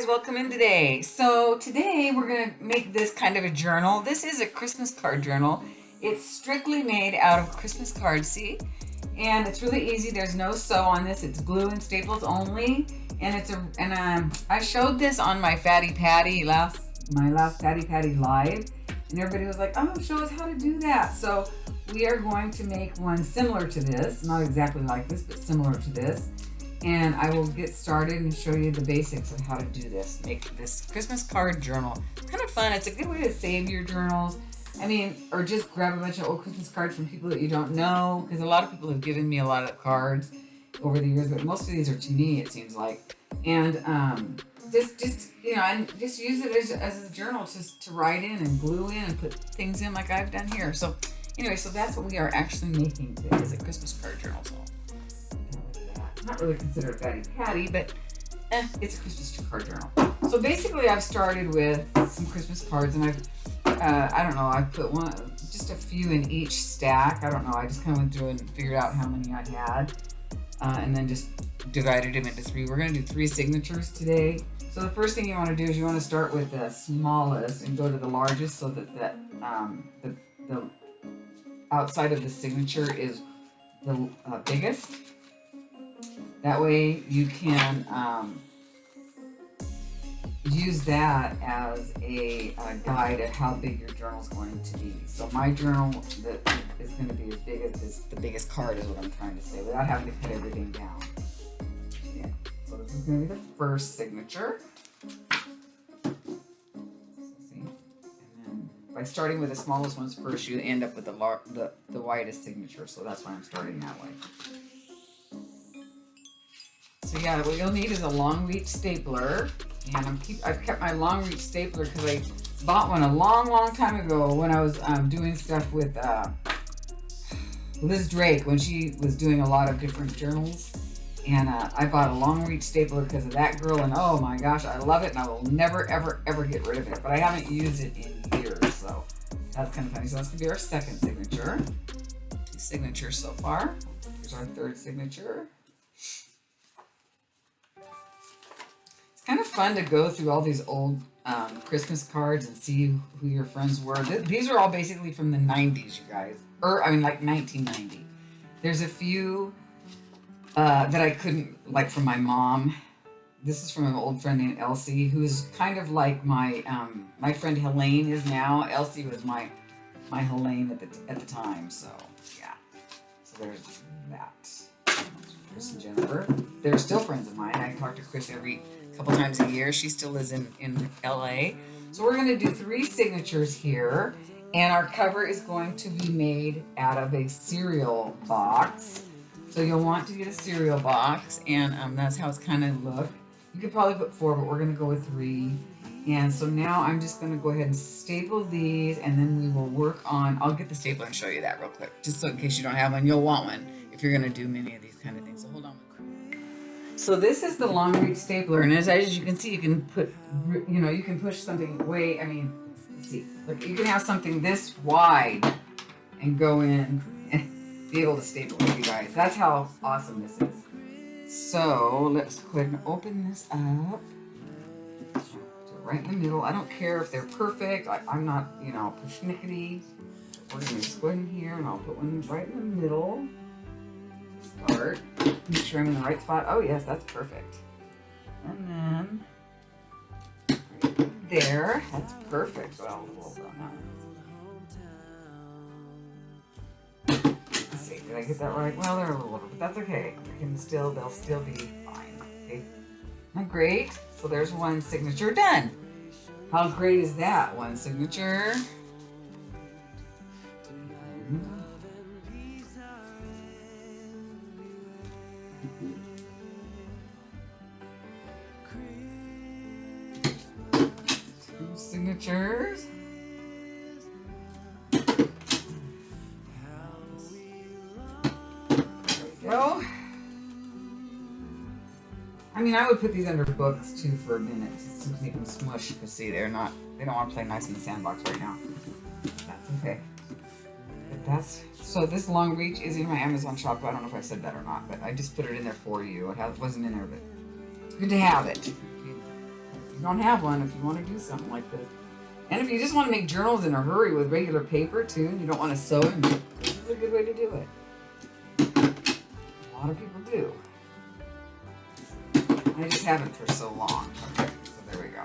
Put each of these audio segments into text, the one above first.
welcome in today. So today we're going to make this kind of a journal. This is a Christmas card journal. It's strictly made out of Christmas cards, see? And it's really easy. There's no sew on this. It's glue and staples only. And I showed this on my my last Fatty Patty live, and everybody was like, "Oh, show us how to do that." So we are going to make one similar to this, not exactly like this, but similar to this. And I will get started and show you the basics of how to do this. Make this Christmas card journal. It's kind of fun. It's a good way to save your journals. Or just grab a bunch of old Christmas cards from people that you don't know, because a lot of people have given me a lot of cards over the years, but most of these are to me, it seems like. And just use it as a journal to write in and glue in and put things in like I've done here. So anyway, so that's what we are actually making today, is a Christmas card journal. So not really considered a Fatty Patty, but it's a Christmas card journal. So basically I've started with some Christmas cards, and I've put just a few in each stack. I don't know, I just kind of went through and figured out how many I had, and then just divided them into three. We're going to do 3 signatures today. So the first thing you want to do is you want to start with the smallest and go to the largest, so that the outside of the signature is the biggest. That way you can use that as a guide of how big your journal is going to be. So my journal that is going to be as big as the biggest card is what I'm trying to say, without having to cut everything down. Yeah. So this is going to be the first signature. So see, and then by starting with the smallest ones first, you end up with the widest signature. So that's why I'm starting that way. So yeah, what you'll need is a long reach stapler, and I've kept my long reach stapler because I bought one a long time ago when I was doing stuff with Liz Drake, when she was doing a lot of different journals, and I bought a long reach stapler because of that girl, and oh my gosh, I love it, and I will never ever get rid of it. But I haven't used it in years, so that's kind of funny. So that's gonna be our second signature. 2 signatures so far. Here's our third signature. Kind of fun to go through all these old Christmas cards and see who your friends were. These are all basically from the 90s, you guys. Like 1990. There's a few that I couldn't, like from my mom. This is from an old friend named Elsie, who is kind of like my friend Helene is now. Elsie was my Helene at the time. So yeah. So there's that. Chris and Jennifer. They're still friends of mine. I talk to Chris every couple times a year. She still lives in LA. So we're going to do 3 signatures here, and our cover is going to be made out of a cereal box. So you'll want to get a cereal box, and that's how it's kind of look. You could probably put 4, but we're going to go with 3. And so now I'm just going to go ahead and staple these, and then we will work on, I'll get the stapler and show you that real quick, just so in case you don't have one, you'll want one if you're going to do many of these kind of things. So hold on. So this is the long reach stapler, and as you can see, you can put, you can push something let's see, look, you can have something this wide and go in and be able to staple it, you guys. That's how awesome this is. So let's go ahead and open this up. Right in the middle. I don't care if they're perfect. I'm not, pushnickety. We're going to just go in here, and I'll put one right in the middle. Start. Make sure I'm in the right spot. Oh yes, that's perfect. And then right there, that's perfect. Well, hold on now. Let's see, did I get that right? Well, they're a little over, but that's okay. They'll still be fine. Okay. Not great. So there's one signature done. How great is that? One signature. Signatures. There we go. I would put these under books too for a minute just to make them smush, because see, they don't want to play nice in the sandbox right now. That's okay. But so this long reach is in my Amazon shop. I don't know if I said that or not, but I just put it in there for you. It wasn't in there, but good to have it. you don't have one, if you want to do something like this. And if you just want to make journals in a hurry with regular paper too, and you don't want to sew them, this is a good way to do it. A lot of people do. I just haven't for so long. Okay, so there we go.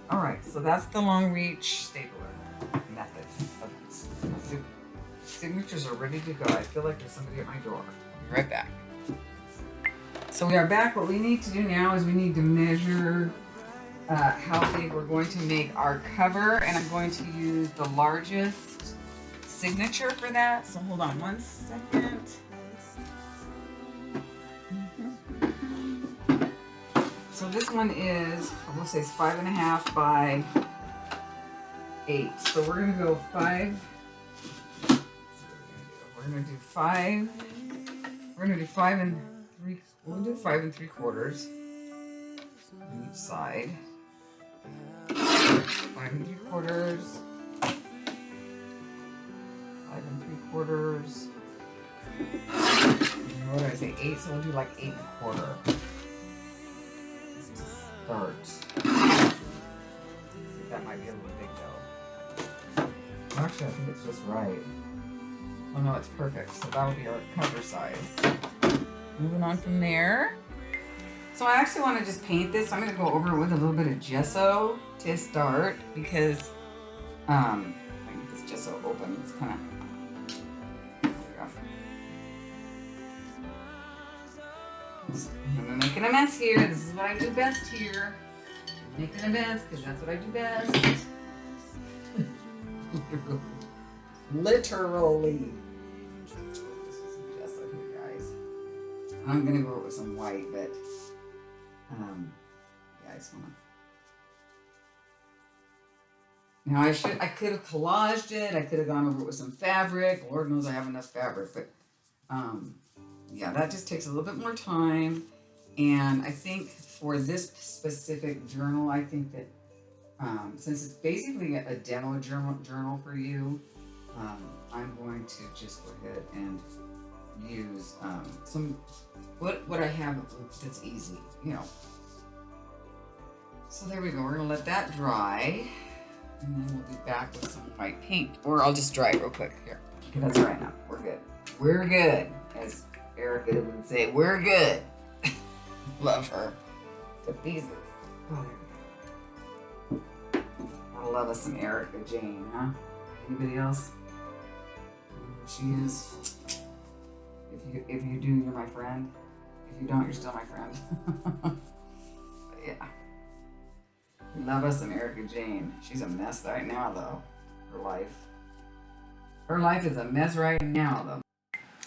All right, so that's the long reach stapler method. Signatures are ready to go. I feel like there's somebody at my door. I'll be right back. So we are back. What we need to do now is we need to measure how big we're going to make our cover, and I'm going to use the largest signature for that. So hold on one second. So this one is, we'll say it's 5.5 by 8. So we're gonna go 5. We're gonna do 5. We're gonna do 5 and 3. We'll do 5 3/4 on each side. 5 3/4. 5 3/4. What did I say? 8. So we'll do like 8 1/4. Start. That might be a little big though. Actually, I think it's just right. Oh no, it's perfect. So that will be our cover size. Moving on from there. So I actually want to just paint this. So I'm going to go over it with a little bit of gesso to start because I get this gesso open. It's kind of. I'm making a mess here. This is what I do best here. Making a mess because that's what I do best. Literally. Gesso here, guys. I'm gonna go with some white, but yeah, I just wanna. Now I could have collaged it. I could have gone over it with some fabric. Lord knows I have enough fabric, but yeah, that just takes a little bit more time. And I think for this specific journal, I think that since it's basically a demo journal for you, I'm going to just go ahead and use some what I have that's easy, you know. So there we go. We're gonna let that dry, and then we'll be back with some white paint, or I'll just dry it real quick here. Okay, that's right now. We're good. We're good, as Erica would say. We're good. Love her to pieces. Oh, there we go. I love us some Erica Jane, huh? Anybody else? She is. If you do, you're my friend. If you don't, you're still my friend. But yeah. We love us some Erica Jane. She's a mess right now, though. Her life. Her life is a mess right now, though.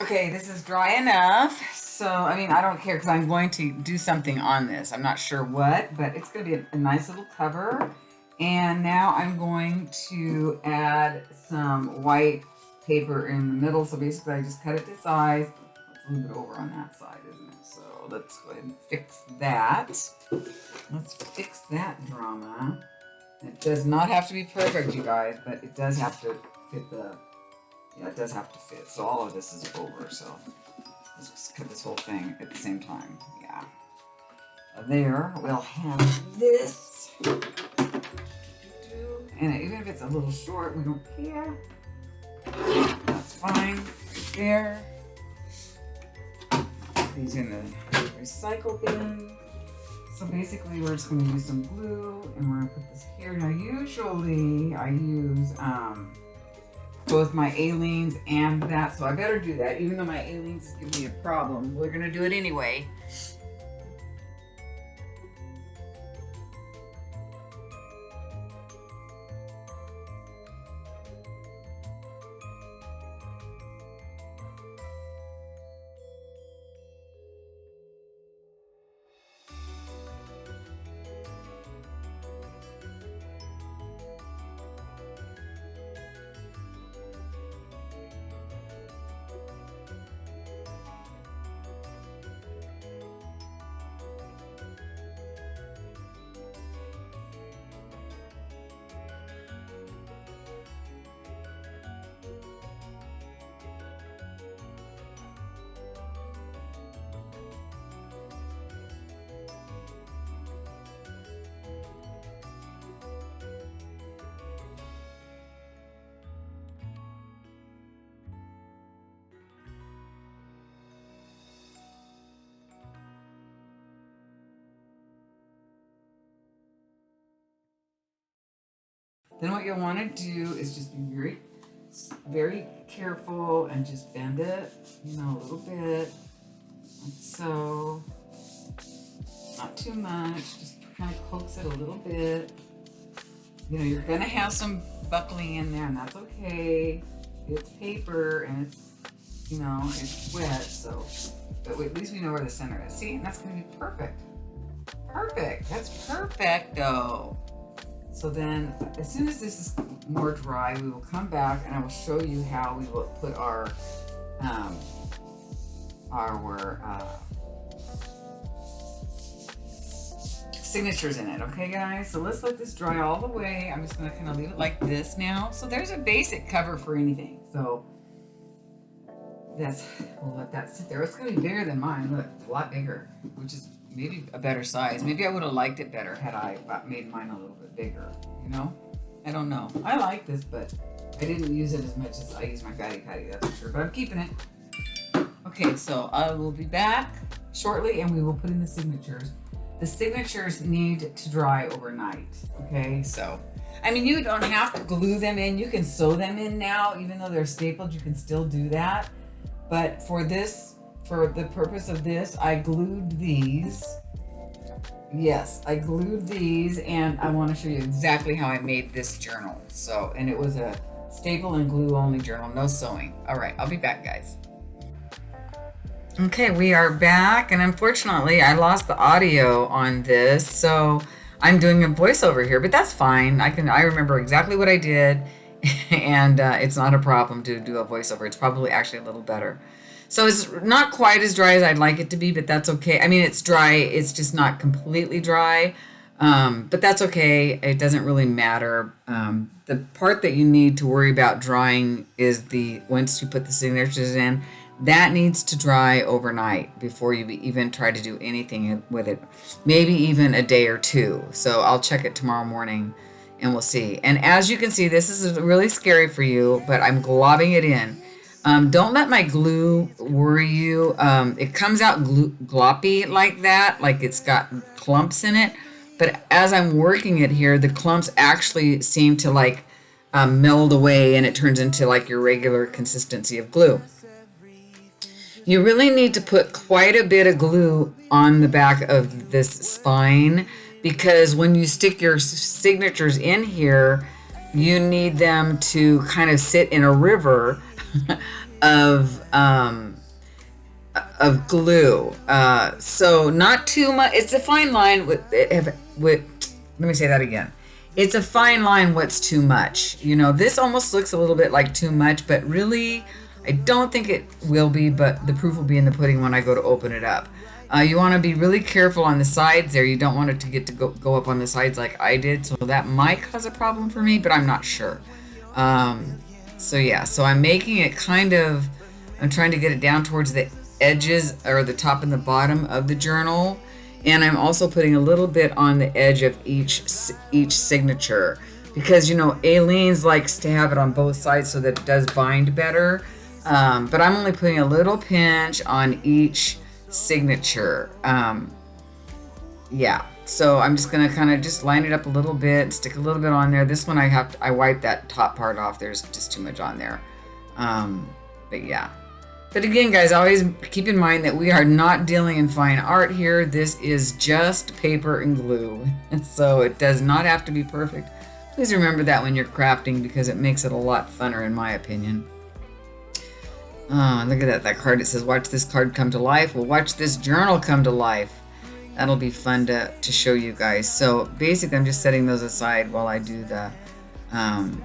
Okay, this is dry enough. So, I mean, I don't care because I'm going to do something on this. I'm not sure what, but it's going to be a nice little cover. And now I'm going to add some white paper in the middle. So basically, I just cut it to size. It's a little bit over on that side, isn't it? So let's go ahead and fix that. Let's fix that drama. It does not have to be perfect, you guys, but it does have to fit the... Yeah, it does have to fit. So all of this is over. So let's just cut this whole thing at the same time. Yeah. There, we'll have this. And even if it's a little short, we don't care. That's fine. Right there. Put these in the recycle bin. So basically, we're just going to use some glue, and we're going to put this here. Now, usually I use both my A-leans and that, so I better do that. Even though my A-leans give me a problem, we're going to do it anyway. Then what you'll want to do is just be very, very careful and just bend it, you know, a little bit, like so. Not too much, just kind of coax it a little bit. You know, you're gonna have some buckling in there, and that's okay. It's paper, and it's, you know, it's wet, so, but at least we know where the center is. See, and that's gonna be perfect. Perfect, that's perfecto. So then, as soon as this is more dry, we will come back and I will show you how we will put our signatures in it. Okay, guys? So let's let this dry all the way. I'm just going to kind of leave it like this now. So there's a basic cover for anything. So we'll let that sit there. It's going to be bigger than mine. Look, it's a lot bigger, which is maybe a better size. Maybe I would have liked it better had I made mine a little bit bigger, you know? I don't know. I like this, but I didn't use it as much as I use my Fatty Patty, that's for sure. But I'm keeping it. Okay, so I will be back shortly and we will put in the signatures. The signatures need to dry overnight, okay? So, I mean, you don't have to glue them in. You can sew them in now. Even though they're stapled, you can still do that. But for the purpose of this, I glued these. Yes, I glued these, and I want to show you exactly how I made this journal. So, and it was a staple and glue only journal, no sewing. All right, I'll be back, guys. Okay, we are back, and unfortunately I lost the audio on this, so I'm doing a voiceover here, but that's fine. I remember exactly what I did, and it's not a problem to do a voiceover. It's probably actually a little better. So it's not quite as dry as I'd like it to be, but that's okay. I mean, it's dry, it's just not completely dry, but that's okay. It doesn't really matter. The part that you need to worry about drying is once you put the signatures in, that needs to dry overnight before you even try to do anything with it. Maybe even a day or two. So I'll check it tomorrow morning and we'll see. And as you can see, this is really scary for you, but I'm globbing it in. Don't let my glue worry you. It comes out gloppy like that, like it's got clumps in it. But as I'm working it here, the clumps actually seem to like meld away and it turns into like your regular consistency of glue. You really need to put quite a bit of glue on the back of this spine because when you stick your signatures in here, you need them to kind of sit in a river of glue. So not too much. It's a fine line with let me say that again. It's a fine line what's too much. You know, this almost looks a little bit like too much, but really I don't think it will be, but the proof will be in the pudding when I go to open it up. You want to be really careful on the sides there. You don't want it to get to go up on the sides like I did, so that might cause a problem for me, but I'm not sure. So yeah, so I'm making it I'm trying to get it down towards the edges or the top and the bottom of the journal, and I'm also putting a little bit on the edge of each signature because, you know, Aileen's likes to have it on both sides so that it does bind better. But I'm only putting a little pinch on each signature. Yeah, so I'm just gonna kind of just line it up a little bit, stick a little bit on there. This one I wipe that top part off. There's just too much on there. But yeah. But again, guys, always keep in mind that we are not dealing in fine art here. This is just paper and glue. And so it does not have to be perfect. Please remember that when you're crafting because it makes it a lot funner in my opinion. Oh, look at that card. It says, watch this card come to life. Well, watch this journal come to life. That'll be fun to show you guys. So basically, I'm just setting those aside while I do the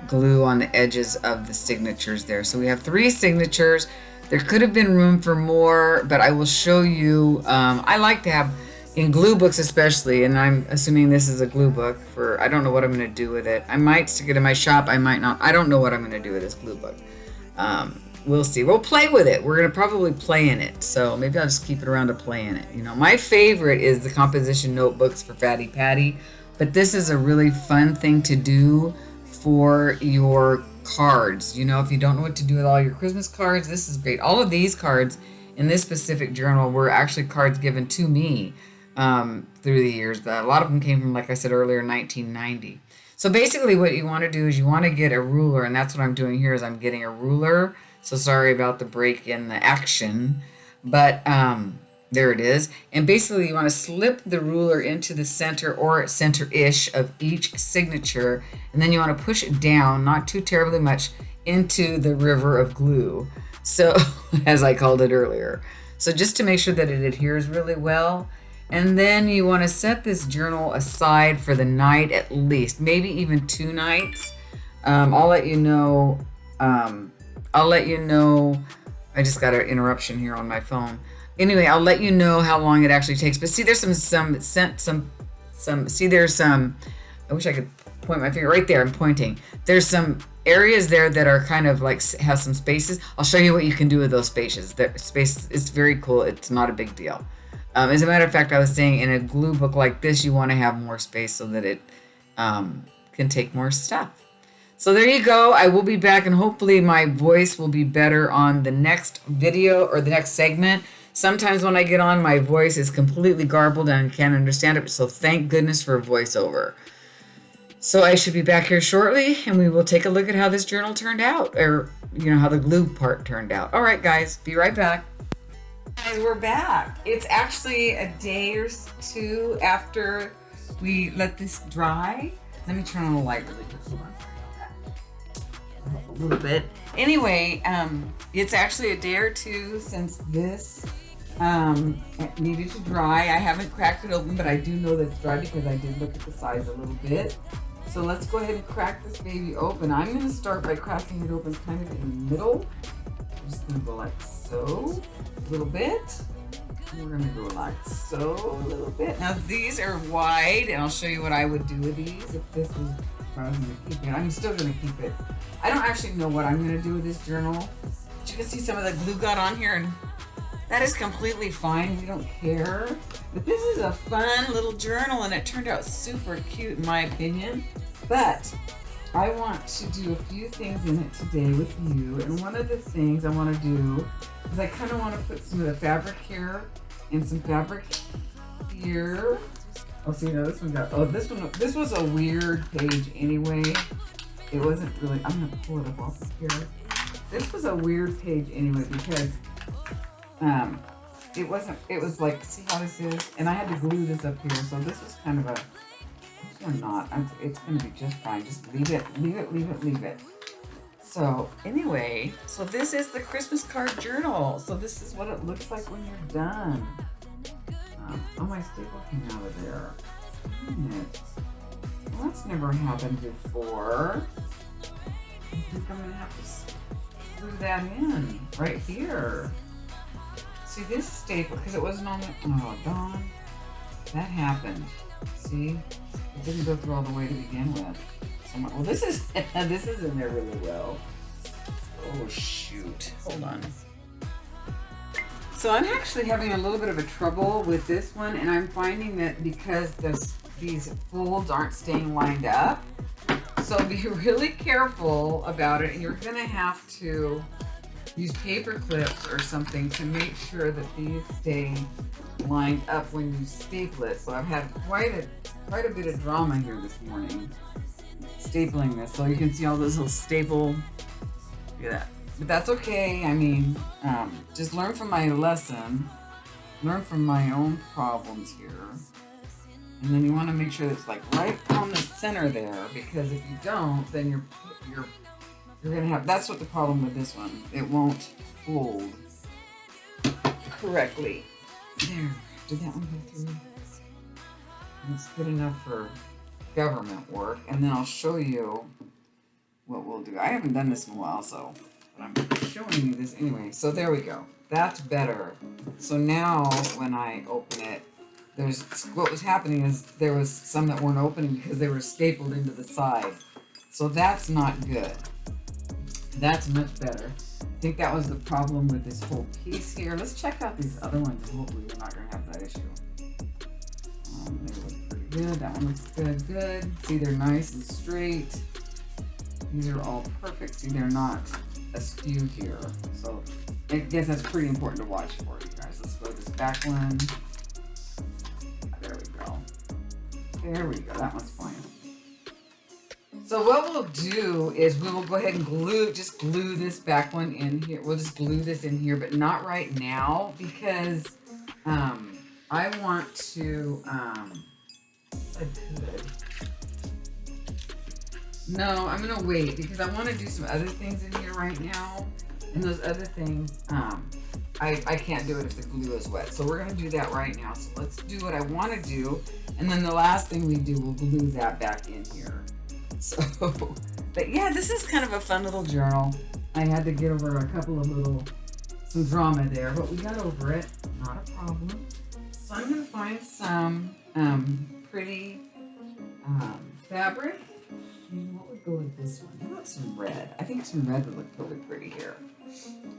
glue on the edges of the signatures there. So we have 3 signatures. There could have been room for more, but I will show you. I like to have, in glue books especially, and I'm assuming this is a glue book I don't know what I'm going to do with it. I might stick it in my shop. I might not. I don't know what I'm going to do with this glue book. We'll see. We'll play with it. We're going to probably play in it. So maybe I'll just keep it around to play in it. You know, my favorite is the composition notebooks for Fatty Patty, but this is a really fun thing to do for your cards. You know, if you don't know what to do with all your Christmas cards, this is great. All of these cards in this specific journal were actually cards given to me through the years. A lot of them came from, like I said earlier, 1990. So basically what you want to do is you want to get a ruler, and that's what I'm doing here is I'm getting a ruler. So sorry about the break in the action, but there it is. And basically you want to slip the ruler into the center or center-ish of each signature, and then you want to push it down, not too terribly much, into the river of glue. So, as I called it earlier. So just to make sure that it adheres really well. And then you want to set this journal aside for the night at least, maybe even 2 nights. I'll let you know. I just got an interruption here on my phone. Anyway, I'll let you know how long it actually takes. But see, there's some. See, there's some. I wish I could point my finger right there. I'm pointing. There's some areas there that are kind of like have some spaces. I'll show you what you can do with those spaces. The space is very cool. It's not a big deal. As a matter of fact, I was saying in a glue book like this, you want to have more space so that it can take more stuff. So there you go. I will be back, and hopefully my voice will be better on the next video or the next segment. Sometimes when I get on, my voice is completely garbled and I can't understand it. So thank goodness for voiceover. So I should be back here shortly, and we will take a look at how this journal turned out, or how the glue part turned out. All right, guys, be right back. Guys, we're back. It's actually a day or 2 after we let this dry. Let me turn on the light really quick. Hold on. A little bit. Anyway, it's actually a day or 2 since this needed to dry. I haven't cracked it open, but I do know that it's dry because I did look at the size a little bit. So let's go ahead and crack this baby open. I'm going to start by cracking it open kind of in the middle. I'm just going to go like so, a little bit. And we're going to go like so, a little bit. Now these are wide, and I'll show you what I would do with these if this was, if I was going to keep it. I'm still going to keep it. I don't actually know what I'm going to do with this journal. But you can see some of the glue got on here, and that is completely fine. We don't care. But this is a fun little journal, and it turned out super cute in my opinion. But I want to do a few things in it today with you. And one of the things I want to do is I kind of want to put some of the fabric here and some fabric here. Oh, see, now this one got, this was a weird page anyway. It wasn't really, I'm going to pull it up off of here. This was a weird page anyway because it was like, see how this is? And I had to glue this up here. So this was kind of a, or not, it's going to be just fine. Just leave it. So anyway, so this is the Christmas card journal. So this is what it looks like when you're done. Oh, my staple came out of there. Well, that's never happened before. I think I'm going to have to glue that in right here. See this staple, because it wasn't on the, oh, Dawn, that happened. See, it didn't go through all the way to begin with. So well, this is in there really well. Oh shoot, hold on. So I'm actually having a little bit of a trouble with this one, and I'm finding that because these folds aren't staying lined up. So be really careful about it, and you're gonna have to use paper clips or something to make sure that these stay lined up when you staple it. So I've had quite a bit of drama here this morning stapling this. So you can see all those little staple. Look at that. But that's okay. I mean, just learn from my lesson, learn from my own problems here. And then you want to make sure it's like right on the center there, because if you don't, then you're gonna have, that's what the problem with this one. It won't fold correctly. There, did that one go through? It's good enough for government work. And then I'll show you what we'll do. I haven't done this in a while, so, but I'm showing you this anyway. So there we go. That's better. So now when I open it, what was happening is there was some that weren't opening because they were stapled into the side. So that's not good. That's much better. I think that was the problem with this whole piece here. Let's check out these other ones, and hopefully we're not going to have that issue. They look pretty good. That one looks good. See, they're nice and straight. These are all perfect. See, they're not askew here. So I guess that's pretty important to watch for you guys. Let's go to this back one. There we go. That one's fine. So what we'll do is we will go ahead and just glue this back one in here. We'll just glue this in here, but not right now because I want to, I could. No, I'm gonna wait because I want to do some other things in here right now. And those other things, I can't do it if the glue is wet. So we're gonna do that right now. So let's do what I want to do. And then the last thing we do, we'll glue that back in here. So, but yeah, this is kind of a fun little journal. I had to get over a couple of some drama there, but we got over it. Not a problem. So I'm gonna find some pretty fabric. What would go with this one? How about some red? I think some red would look really pretty here.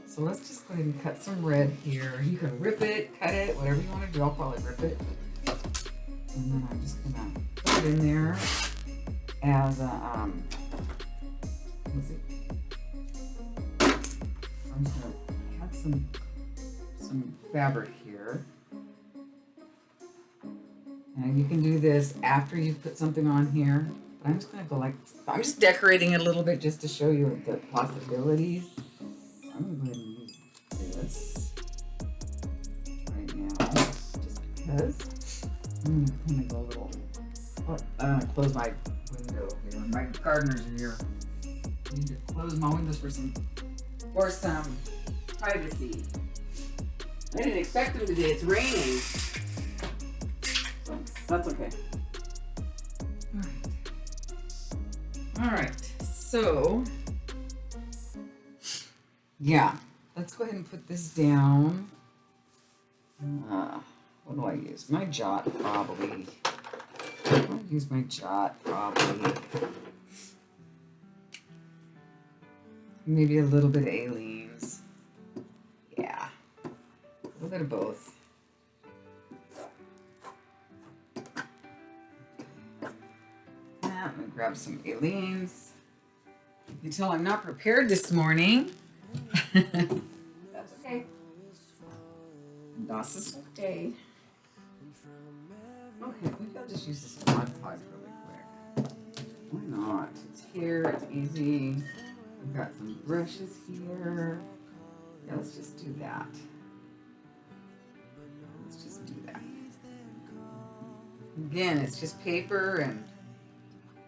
So let's just go ahead and cut some red here. You can rip it, cut it, whatever you want to do. I'll probably rip it. And then I'm just gonna put it in there as a let's see. I'm just gonna cut some fabric here. And you can do this after you put something on here. But I'm just gonna go I'm just decorating it a little bit just to show you the possibilities. I'm gonna go ahead and use this right now, just because. I'm gonna kind of go a little. I'm gonna close my window here. My gardeners are here. I need to close my windows for some privacy. I didn't expect them today. It's raining. So that's okay. All right. So, yeah. Let's go ahead and put this down. What do I use? My jot, probably. I'll use my jot, probably. Maybe a little bit of Aleene's. Yeah. A little bit of both. I'm gonna grab some Aleene's. You can tell I'm not prepared this morning. That's okay. Das ist okay. Okay, maybe I'll just use this Mod Podge really quick. Why not? It's here, it's easy. We've got some brushes here. Yeah, let's just do that. Let's just do that. Again, it's just paper and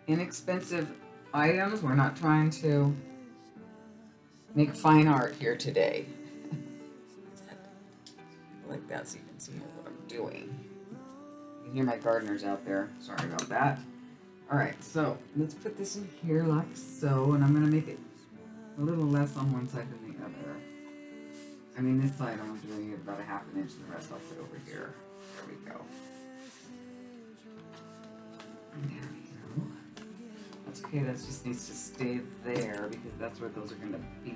inexpensive items. We're not trying to make fine art here today. Like that so you can see what I'm doing. You can hear my gardeners out there. Sorry about that. Alright, so let's put this in here like so, and I'm going to make it a little less on one side than the other. I mean, this side I'm doing it about a half an inch, and the rest I'll put over here. There we go. There we go. That's okay, that just needs to stay there because that's where those are going to be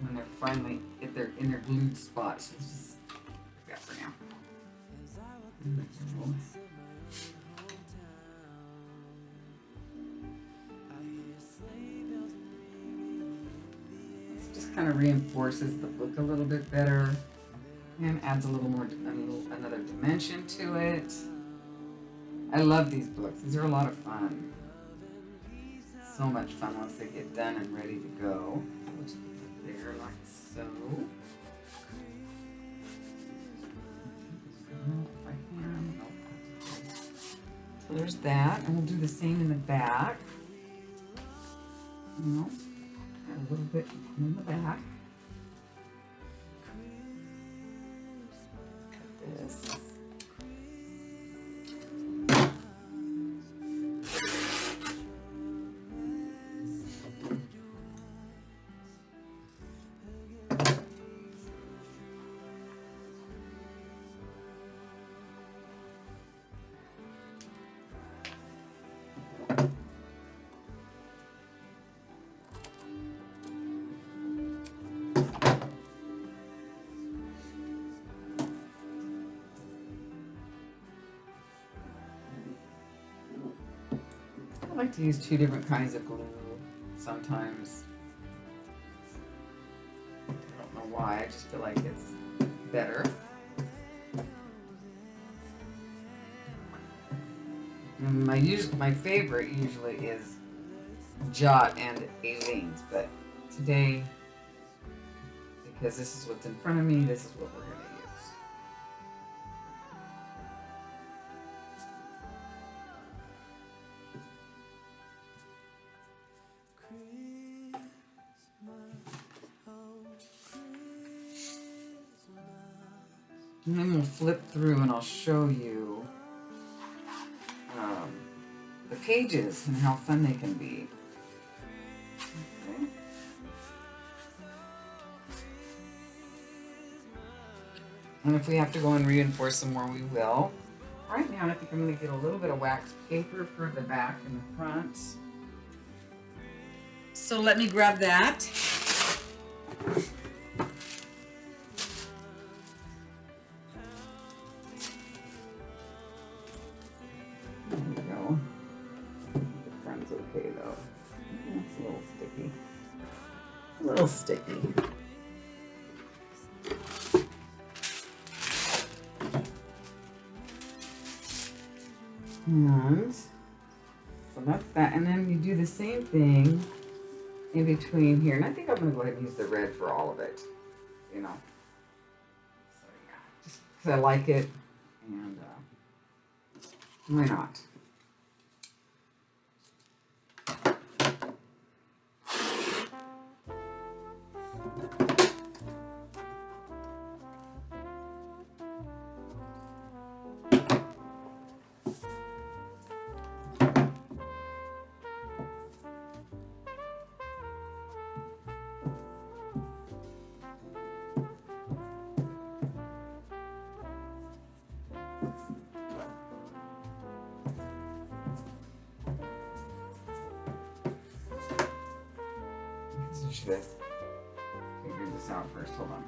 when they're finally in their glued spots. Let's just put that for now. This just kind of reinforces the book a little bit better and adds a little more, another dimension to it. I love these books. These are a lot of fun. So much fun once they get done and ready to go. Just put it there like so. If I can. So there's that, and we'll do the same in the back. Add a little bit in the back. Cut this. I like to use two different kinds of glue sometimes. I don't know why, I just feel like it's better. And my favorite usually is Jot and Aleene's, but today, because this is what's in front of me, this is what we're going to use. And then we'll flip through and I'll show you the pages and how fun they can be. Okay. And if we have to go and reinforce some more, we will. Right now, I think I'm going to get a little bit of wax paper for the back and the front. So let me grab that. There we go. The front's okay though. It's a little sticky. A little sticky. And so that's that. And then you do the same thing in between here. And I think I'm going to go ahead and use the red for all of it, you know. So yeah, just because I like it, and why not? Should have figured this out first. Hold on.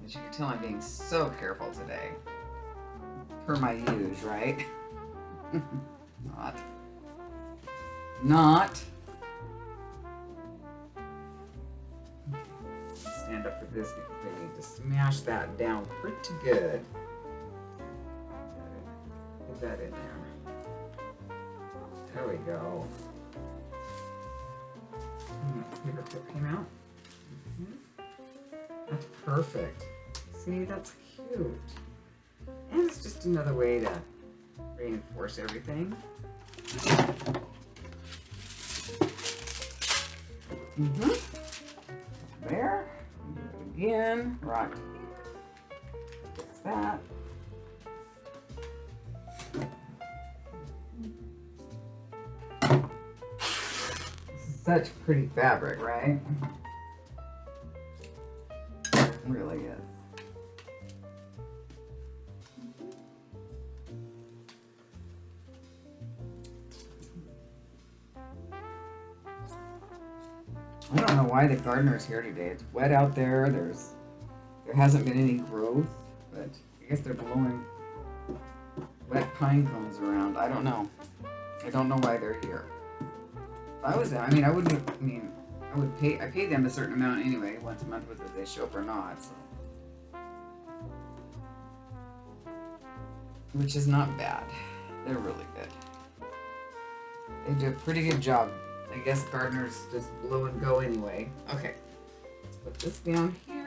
As you can tell, I'm being so careful today. Per my use, right? Not. Stand up for this because I need to smash that down pretty good. Put that in there. There we go. Paper clip came out. That's perfect. See, that's cute. And it's just another way to reinforce everything. There. Do it again. Right here. Fix that. This is such pretty fabric, right? It really is. I don't know why the gardener's here today. It's wet out there. There hasn't been any growth, but I guess they're blowing wet pine cones around. I don't know. I don't know why they're here. If I was there, I pay them a certain amount anyway, once a month, whether they show up or not, so. Which is not bad. They're really good. They do a pretty good job. I guess gardeners just blow and go anyway. Okay, let's put this down here.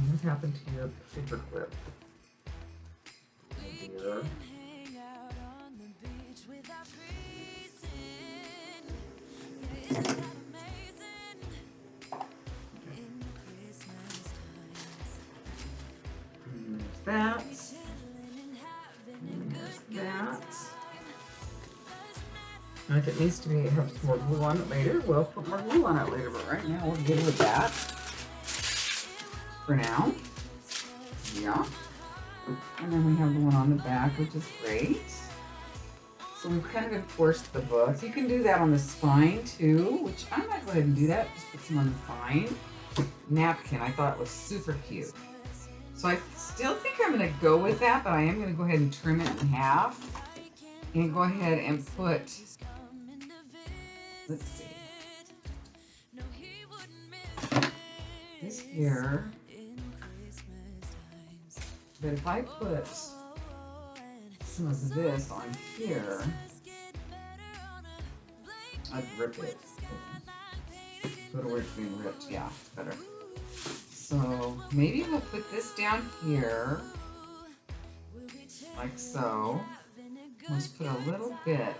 What happened to your paper clip? Oh dear. if it needs to be have some more glue on it later, we'll put more glue on it later. But right now, we're good with that for now. Yeah. And then we have the one on the back, which is great. So we've kind of enforced the book. You can do that on the spine too, which I might go ahead and do that. Just put some on the spine. Napkin, I thought was super cute. So I still think I'm going to go with that, but I am going to go ahead and trim it in half. And go ahead and put, let's see, this here. But if I put some of this on here, I'd rip it. Go to where it's being ripped. Yeah, better. So maybe we'll put this down here, like so. We'll just put a little bit,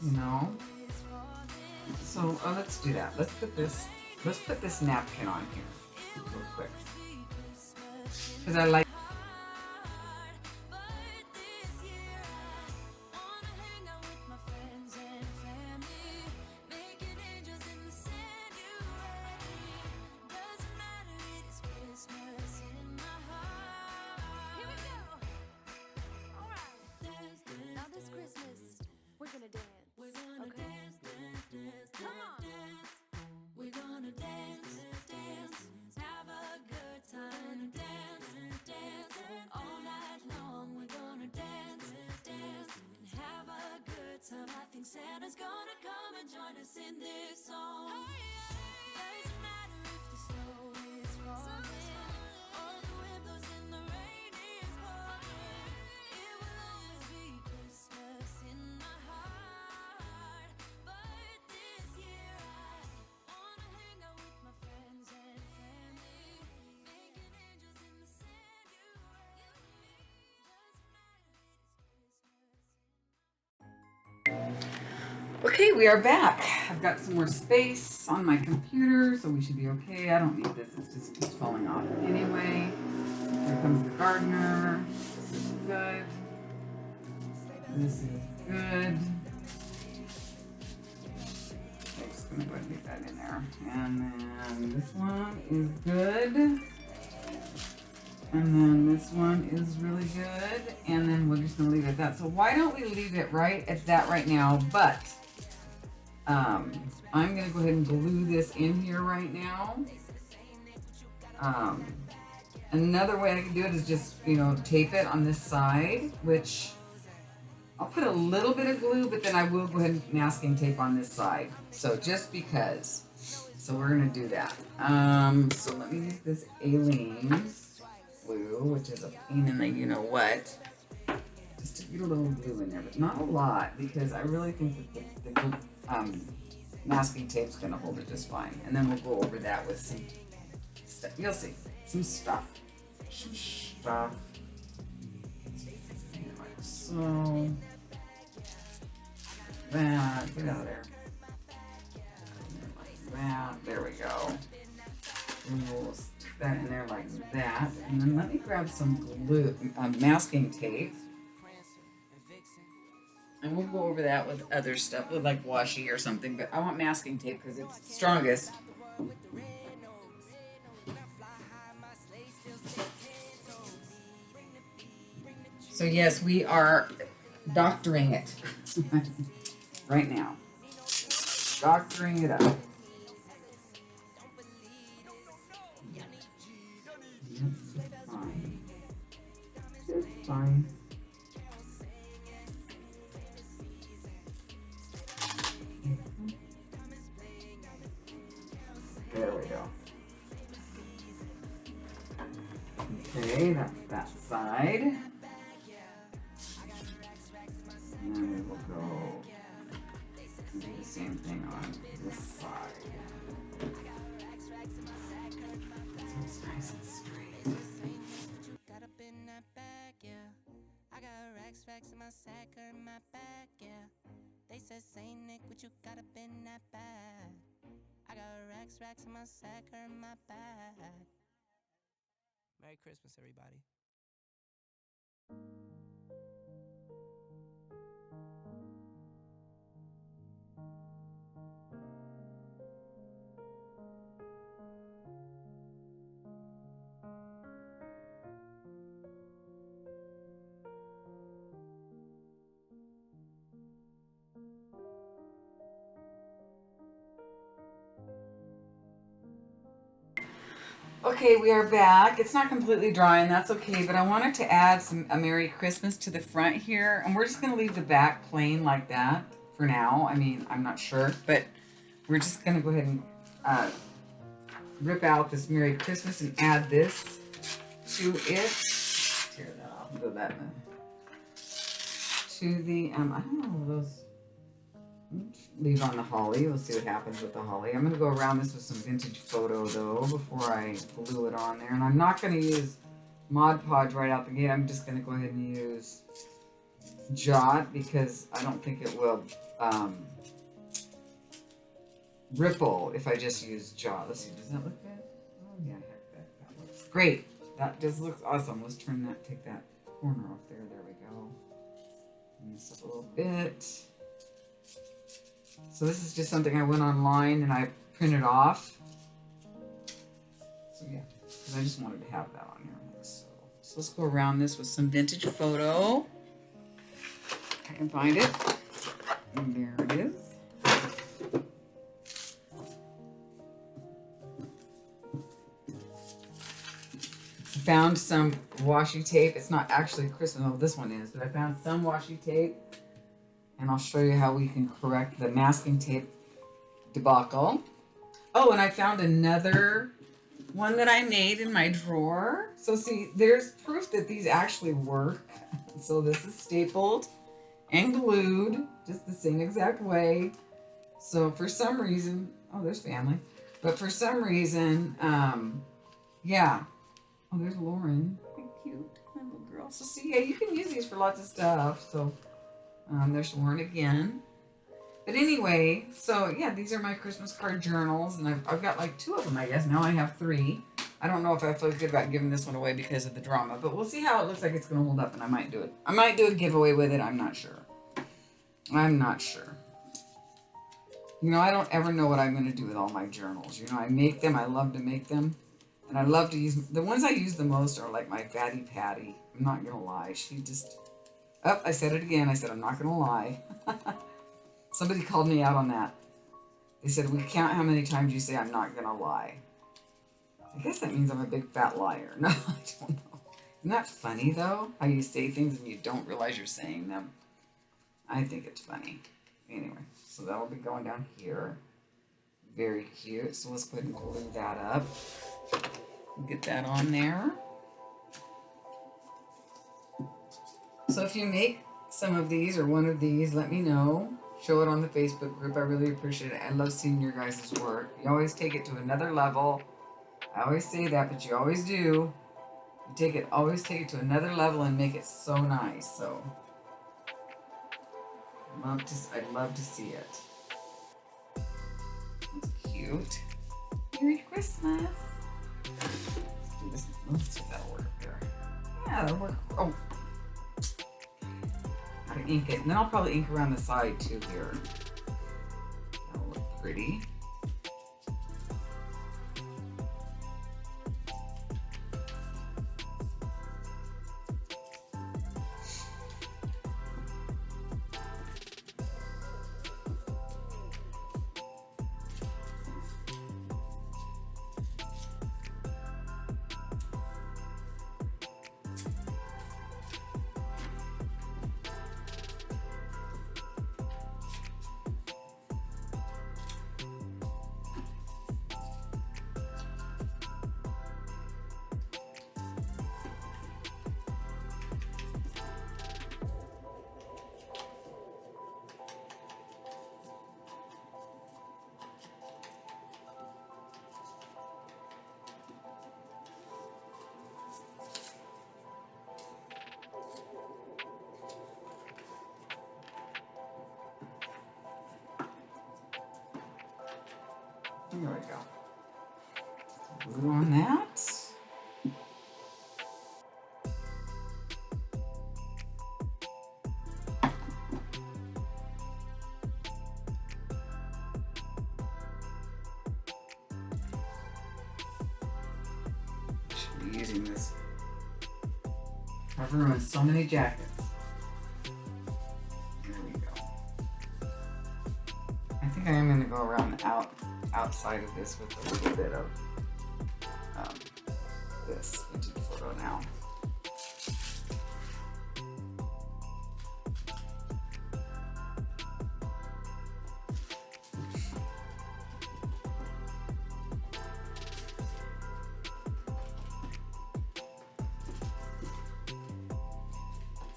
you know. So let's do that. Let's put this napkin on here real quick. Because I like. Santa's gonna come and join us in this song. Doesn't matter if the snow is falling or the wind blows and the rain is pouring. It will always be Christmas in my heart. But this year I wanna hang out with my friends and family, making angels in the sand. You and me. Doesn't matter, it is Christmas. Okay, we are back. I've got some more space on my computer, so we should be okay. I don't need this. It's just keeps falling off. Anyway, here comes the gardener. This is good. This is good. I'm just going to go ahead and leave that in there. And then this one is good. And then this one is really good. And then we're just going to leave it at that. So why don't we leave it right at that right now? But I'm going to go ahead and glue this in here right now. Another way I can do it is just, tape it on this side, which I'll put a little bit of glue, but then I will go ahead and masking tape on this side. So just because. So we're going to do that. So let me use this Aleene's glue, which is a pain in the you-know-what. Just to get a little glue in there, but not a lot, because I really think that the masking tape's going to hold it just fine. And then we'll go over that with some stuff. You'll see. Some stuff. Like so. That. Get out of there. Like that. There we go. And we'll stick that in there like that. And then let me grab some glue, masking tape. And we'll go over that with other stuff, with like washi or something. But I want masking tape because it's the strongest. So yes, we are doctoring it right now. Doctoring it up. It's fine. It's fine. There we go. Okay, that's that side. And then we will go and do the same thing on this side. So it's nice and straight. I got racks in my sack or in my back, yeah. They said, Saint Nick, what you got up in that bag? I got racks in my sack or in my bag. Merry Christmas, everybody. Okay, we are back. It's not completely dry, and that's okay, but I wanted to add a Merry Christmas to the front here, and we're just going to leave the back plain like that for now. I mean, I'm not sure, but we're just going to go ahead and rip out this Merry Christmas and add this to it. Tear that off and go that in to the, I don't know, those, leave on the holly. We'll see what happens with the holly. I'm going to go around this with some vintage photo, though, before I glue it on there. And I'm not going to use Mod Podge right out the gate. I'm just going to go ahead and use Jot, because I don't think it will ripple if I just use Jot. Let's see, does that look good? Oh, yeah, heck, that looks great. That just looks awesome. Let's take that corner off there. There we go. Bring this up a little bit. So this is just something I went online and I printed off. So yeah, because I just wanted to have that on here like so. So let's go around this with some vintage photo. I can find it. And there it is. I found some washi tape. It's not actually Christmas. Oh, this one is, but I found some washi tape. And I'll show you how we can correct the masking tape debacle. Oh, and I found another one that I made in my drawer. So see, there's proof that these actually work. So this is stapled and glued just the same exact way. So for some reason, oh, there's family. But for some reason, yeah. Oh, there's Lauren. How cute, my little girl. So see, yeah, you can use these for lots of stuff. So there's Lauren again. But anyway, so yeah, these are my Christmas card journals, and I've got like 2 of them, I guess. Now I have 3. I don't know if I feel good about giving this one away because of the drama, but we'll see how it looks like it's going to hold up, and I might do it. I might do a giveaway with it. I'm not sure. I'm not sure. You know, I don't ever know what I'm going to do with all my journals. You know, I make them. I love to make them. And I love to use, the ones I use the most are like my Fatty Patty. I'm not going to lie. She just, oh, I said it again. I said, I'm not going to lie. Somebody called me out on that. They said, we count how many times you say I'm not going to lie. I guess that means I'm a big fat liar. No, I don't know. Isn't that funny, though? How you say things and you don't realize you're saying them. I think it's funny. Anyway, so that'll be going down here. Very cute. So let's go ahead and glue that up. Get that on there. So if you make some of these or one of these, let me know. Show it on the Facebook group. I really appreciate it. I love seeing your guys' work. You always take it to another level. I always say that, but you always do. You always take it to another level and make it so nice. So I'd love to see it. That's cute. Merry Christmas. Let's see if that'll work up there. Yeah, that'll work. Oh. I can ink it. And then I'll probably ink around the side too here. That'll look pretty. There we go. Glue on that. Should be using this. I've ruined so many jackets. There we go. I think I am going to go around the outside of this with a little bit of this into the photo now.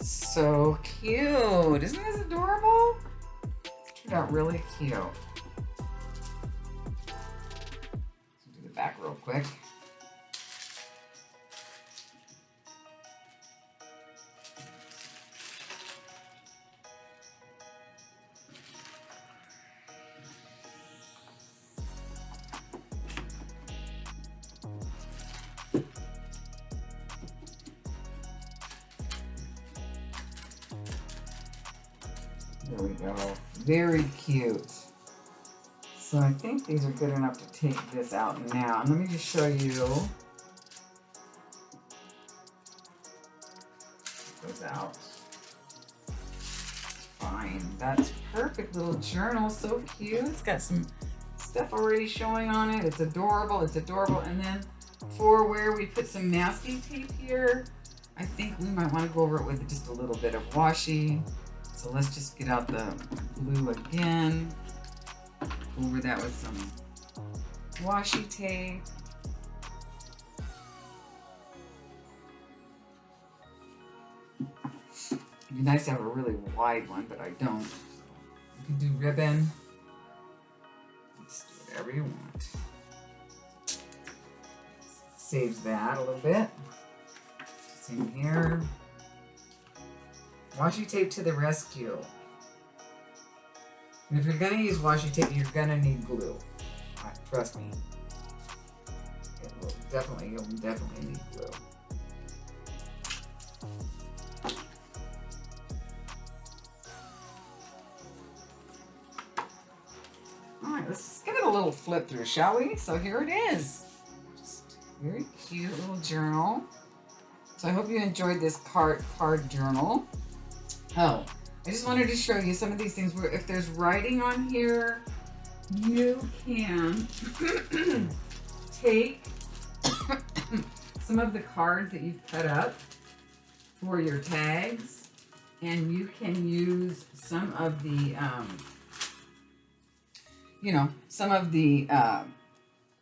So cute. Isn't this adorable? It turned out really cute. Let's do the back real quick. There we go. Very cute. So I think these are good enough to take this out now. And let me just show you. Goes out. Fine. That's perfect little journal. So cute. It's got some stuff already showing on it. It's adorable. It's adorable. And then for where we put some masking tape here, I think we might want to go over it with just a little bit of washi. So let's just get out the glue again. Over that with some washi tape. It'd be nice to have a really wide one, but I don't. You can do ribbon. Just do whatever you want. Saves that a little bit. Same here. Washi tape to the rescue. And if you're going to use washi tape, you're going to need glue. Trust me. You'll definitely need glue. Alright, let's just give it a little flip through, shall we? So here it is. Just very cute little journal. So I hope you enjoyed this card journal. Oh, I just wanted to show you some of these things where if there's writing on here, you can take some of the cards that you've cut up for your tags, and you can use some of the, some of the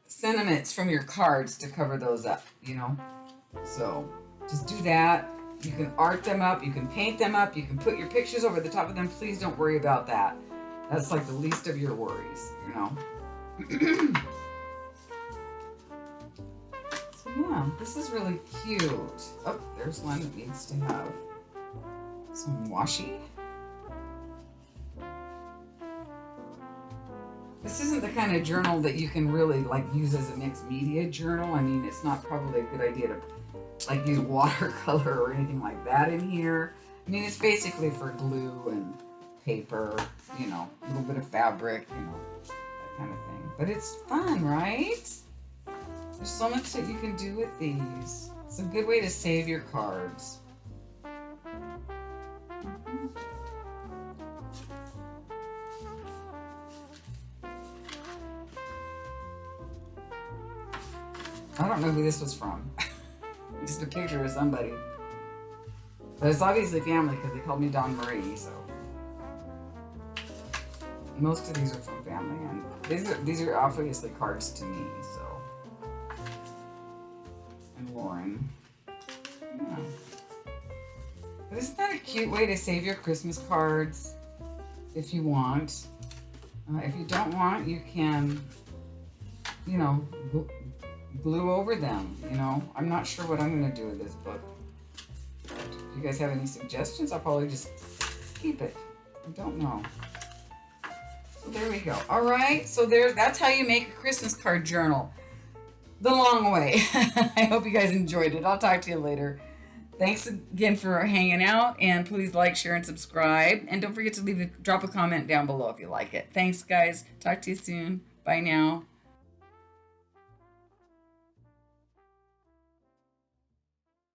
sentiments from your cards to cover those up, So just do that. You can art them up, you can paint them up, you can put your pictures over the top of them. Please don't worry about that. That's like the least of your worries, So yeah, this is really cute. Oh, there's one that needs to have some washi. This isn't the kind of journal that you can really use as a mixed media journal. I mean, it's not probably a good idea to use watercolor or anything like that in here. I mean, it's basically for glue and paper, a little bit of fabric, that kind of thing. But it's fun, right? There's so much that you can do with these. It's a good way to save your cards. I don't know who this was from. Just a picture of somebody. But it's obviously family because they called me Dawn Marie, so. Most of these are from family, and these are obviously cards to me, so. And Lauren. Yeah. But isn't that a cute way to save your Christmas cards? If you want. If you don't want, you can, glue over them, I'm not sure what I'm going to do with this book. But if you guys have any suggestions, I'll probably just keep it. I don't know. So there we go. All right, so that's how you make a Christmas card journal. The long way. I hope you guys enjoyed it. I'll talk to you later. Thanks again for hanging out, and please like, share, and subscribe. And don't forget to drop a comment down below if you like it. Thanks, guys. Talk to you soon. Bye now.